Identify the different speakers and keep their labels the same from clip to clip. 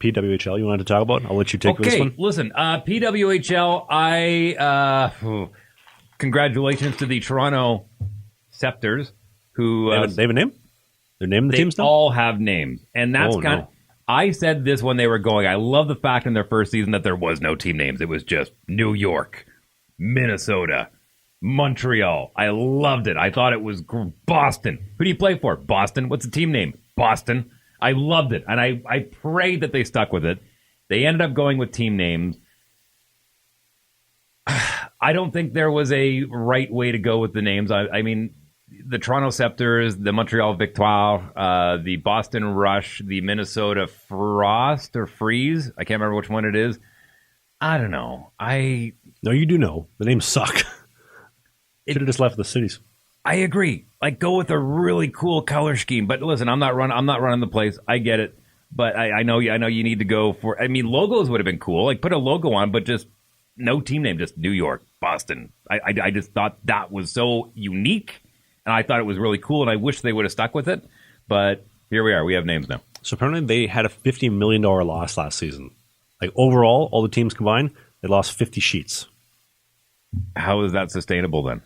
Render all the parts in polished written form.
Speaker 1: PWHL you wanted to talk about? I'll let you take this one.
Speaker 2: Okay, listen, PWHL, congratulations to the Toronto Scepters, who...
Speaker 1: they have a name? They're naming the teams now?
Speaker 2: They all have names, and that's I said this when they were going. I love the fact in their first season that there was no team names. It was just New York, Minnesota, Montreal. I loved it. I thought it was Boston. Who do you play for? Boston. What's the team name? Boston. I loved it, and I prayed that they stuck with it. They ended up going with team names. I don't think there was a right way to go with the names. I mean, the Toronto Scepters, the Montreal Victoire, the Boston Rush, the Minnesota Frost or Freeze. I can't remember which one it is. I don't know.
Speaker 1: No, you do know. The names suck. Should have just left the cities.
Speaker 2: I agree. Like, go with a really cool color scheme. But listen, I'm not running the place. I get it. But I know you need to go for. I mean, logos would have been cool. Like, put a logo on, but just no team name. Just New York, Boston. I just thought that was so unique, and I thought it was really cool. And I wish they would have stuck with it. But here we are. We have names now.
Speaker 1: So apparently they had a $50 million loss last season. Like, overall, all the teams combined, they lost 50 sheets.
Speaker 2: How is that sustainable then?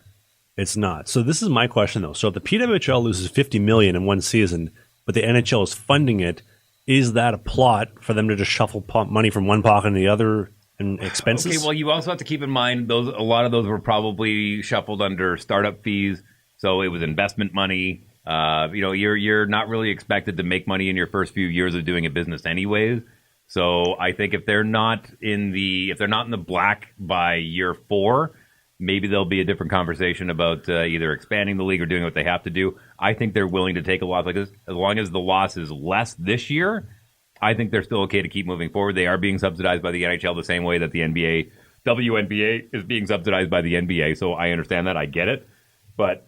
Speaker 1: It's not. So this is my question, though. So if the PWHL loses $50 million in one season, but the NHL is funding it, is that a plot for them to just shuffle money from one pocket to the other and expenses?
Speaker 2: Okay, well, you also have to keep in mind a lot of those were probably shuffled under startup fees, so it was investment money. You're not really expected to make money in your first few years of doing a business, anyways. So I think if they're not in the black by year 4. Maybe there'll be a different conversation about either expanding the league or doing what they have to do. I think they're willing to take a loss like this. As long as the loss is less this year, I think they're still okay to keep moving forward. They are being subsidized by the NHL the same way that the NBA, WNBA, is being subsidized by the NBA. So I understand that. I get it. But,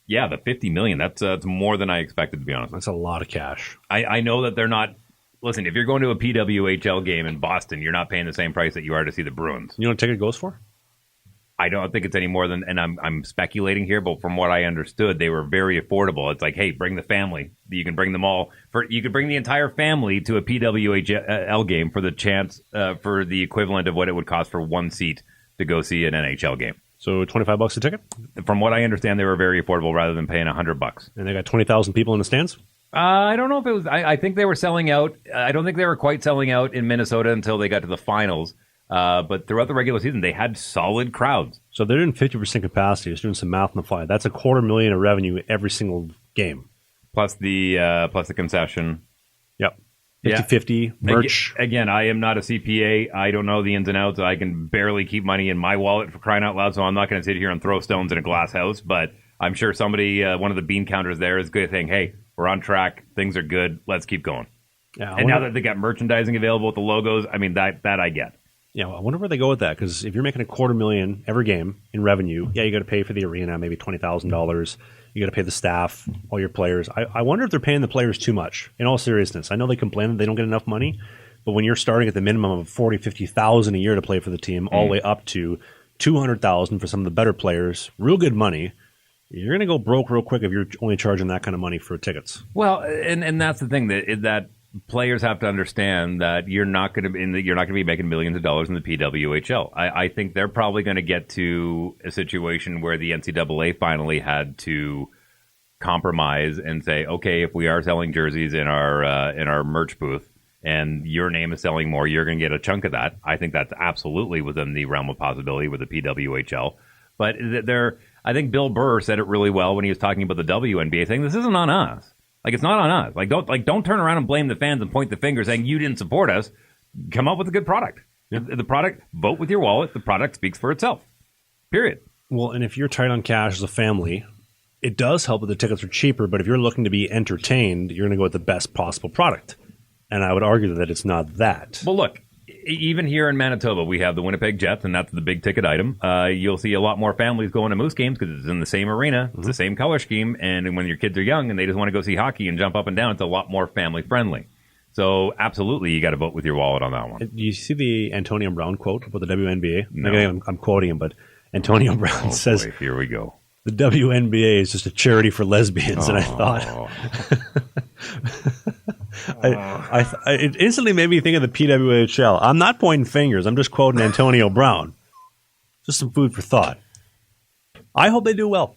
Speaker 2: yeah, the $50 million, that's more than I expected, to be honest.
Speaker 1: That's a lot of cash.
Speaker 2: I know that they're not... Listen, if you're going to a PWHL game in Boston, you're not paying the same price that you are to see the Bruins.
Speaker 1: You know what a ticket goes for?
Speaker 2: I don't think it's any more than, and I'm speculating here, but from what I understood, they were very affordable. It's like, hey, bring the family. You can bring them all. You could bring the entire family to a PWHL game for the chance, for the equivalent of what it would cost for one seat to go see an NHL game.
Speaker 1: So $25 a ticket?
Speaker 2: From what I understand, they were very affordable rather than paying $100.
Speaker 1: And they got 20,000 people in the stands?
Speaker 2: I don't know if it was. I think they were selling out. I don't think they were quite selling out in Minnesota until they got to the finals. But throughout the regular season, they had solid crowds.
Speaker 1: So they're in 50% capacity. Just doing some math on the fly. That's $250,000 of revenue every single game.
Speaker 2: Plus the concession.
Speaker 1: Yep. 50-50, merch.
Speaker 2: Again, I am not a CPA. I don't know the ins and outs. I can barely keep money in my wallet, for crying out loud, so I'm not going to sit here and throw stones in a glass house. But I'm sure somebody, one of the bean counters there is good saying, hey, we're on track. Things are good. Let's keep going. Yeah, and now that they got merchandising available with the logos, I mean, that I get.
Speaker 1: Yeah, I wonder where they go with that, because if you're making $250,000 every game in revenue, yeah, you got to pay for the arena, maybe $20,000. You got to pay the staff, all your players. I wonder if they're paying the players too much, in all seriousness. I know they complain that they don't get enough money, but when you're starting at the minimum of $40,000, $50,000 a year to play for the team, all the way up to $200,000 for some of the better players, real good money, you're going to go broke real quick if you're only charging that kind of money for tickets.
Speaker 2: Well, and that's the thing, that players have to understand that you're not going to be making millions of dollars in the PWHL. I think they're probably going to get to a situation where the NCAA finally had to compromise and say, okay, if we are selling jerseys in our merch booth and your name is selling more, you're going to get a chunk of that. I think that's absolutely within the realm of possibility with the PWHL. But I think Bill Burr said it really well when he was talking about the WNBA, saying this isn't on us. Like, it's not on us. Don't turn around and blame the fans and point the finger saying you didn't support us. Come up with a good product. Yeah. The product, vote with your wallet. The product speaks for itself. Period.
Speaker 1: Well, and if you're tight on cash as a family, it does help that the tickets are cheaper, but if you're looking to be entertained, you're going to go with the best possible product. And I would argue that it's not that.
Speaker 2: Well, look, even here in Manitoba, we have the Winnipeg Jets, and that's the big ticket item. You'll see a lot more families going to Moose games because it's in the same arena. It's the same color scheme. And when your kids are young and they just want to go see hockey and jump up and down, it's a lot more family friendly. So absolutely, you got to vote with your wallet on that one.
Speaker 1: Do you see the Antonio Brown quote about the WNBA? No. I'm quoting him, but Antonio Brown says...
Speaker 2: Boy, here we go.
Speaker 1: the WNBA is just a charity for lesbians, and I thought it instantly made me think of the PWHL. I'm not pointing fingers. I'm just quoting Antonio Brown. Just some food for thought. I hope they do well.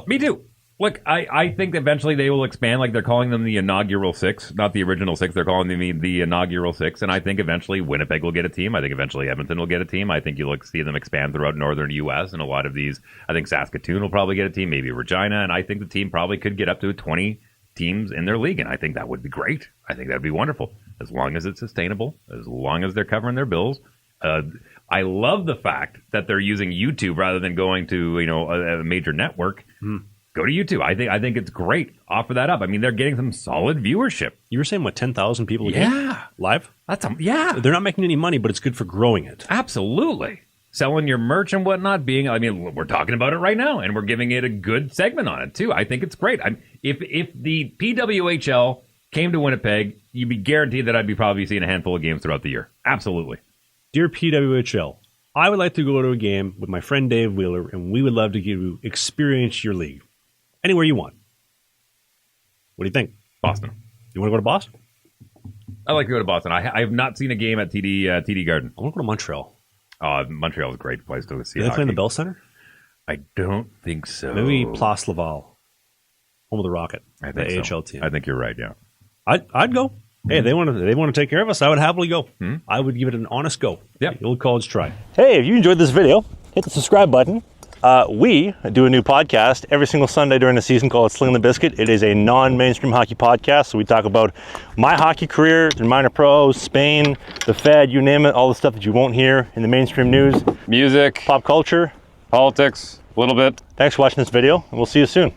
Speaker 2: Me too. Look, I think eventually they will expand. Like they're calling them the inaugural six, not the original six. They're calling them the inaugural six. And I think eventually Winnipeg will get a team. I think eventually Edmonton will get a team. I think you'll see them expand throughout northern U.S. and a lot of these. I think Saskatoon will probably get a team, maybe Regina. And I think the team probably could get up to 20 teams in their league. And I think that would be great. I think that would be wonderful. As long as it's sustainable, as long as they're covering their bills. I love the fact that they're using YouTube rather than going to a major network. Go to YouTube. I think it's great. Offer that up. I mean, they're getting some solid viewership.
Speaker 1: You were saying, what, 10,000 people a game? Live?
Speaker 2: Yeah.
Speaker 1: They're not making any money, but it's good for growing it.
Speaker 2: Absolutely. Selling your merch and whatnot, we're talking about it right now, and we're giving it a good segment on it, too. I think it's great. If the PWHL came to Winnipeg, you'd be guaranteed that I'd be probably seeing a handful of games throughout the year. Absolutely.
Speaker 1: Dear PWHL, I would like to go to a game with my friend Dave Wheeler, and we would love to give you experience your league. Anywhere you want. What do you think?
Speaker 2: Boston.
Speaker 1: You want to go to Boston?
Speaker 2: I like to go to Boston. I have not seen a game at TD Garden.
Speaker 1: I want to go to Montreal.
Speaker 2: Montreal is a great place to see.
Speaker 1: Do they play in the Bell Center?
Speaker 2: I don't think so.
Speaker 1: Maybe Place Laval, home of the Rocket,
Speaker 2: I think
Speaker 1: the
Speaker 2: so.
Speaker 1: AHL team.
Speaker 2: I think you're right. Yeah,
Speaker 1: I'd go. Hey, they want to take care of us. I would happily go. I would give it an honest go.
Speaker 2: Yep.
Speaker 1: The old college try.
Speaker 3: Hey, if you enjoyed this video, hit the subscribe button. We do a new podcast every single Sunday during the season called Sling the Biscuit. It is a non-mainstream hockey podcast, so we talk about my hockey career, the minor pros, Spain, the Fed, you name it, all the stuff that you won't hear in the mainstream news.
Speaker 4: Music,
Speaker 3: Pop culture.
Speaker 4: politics, a little bit.
Speaker 3: Thanks for watching this video, and we'll see you soon.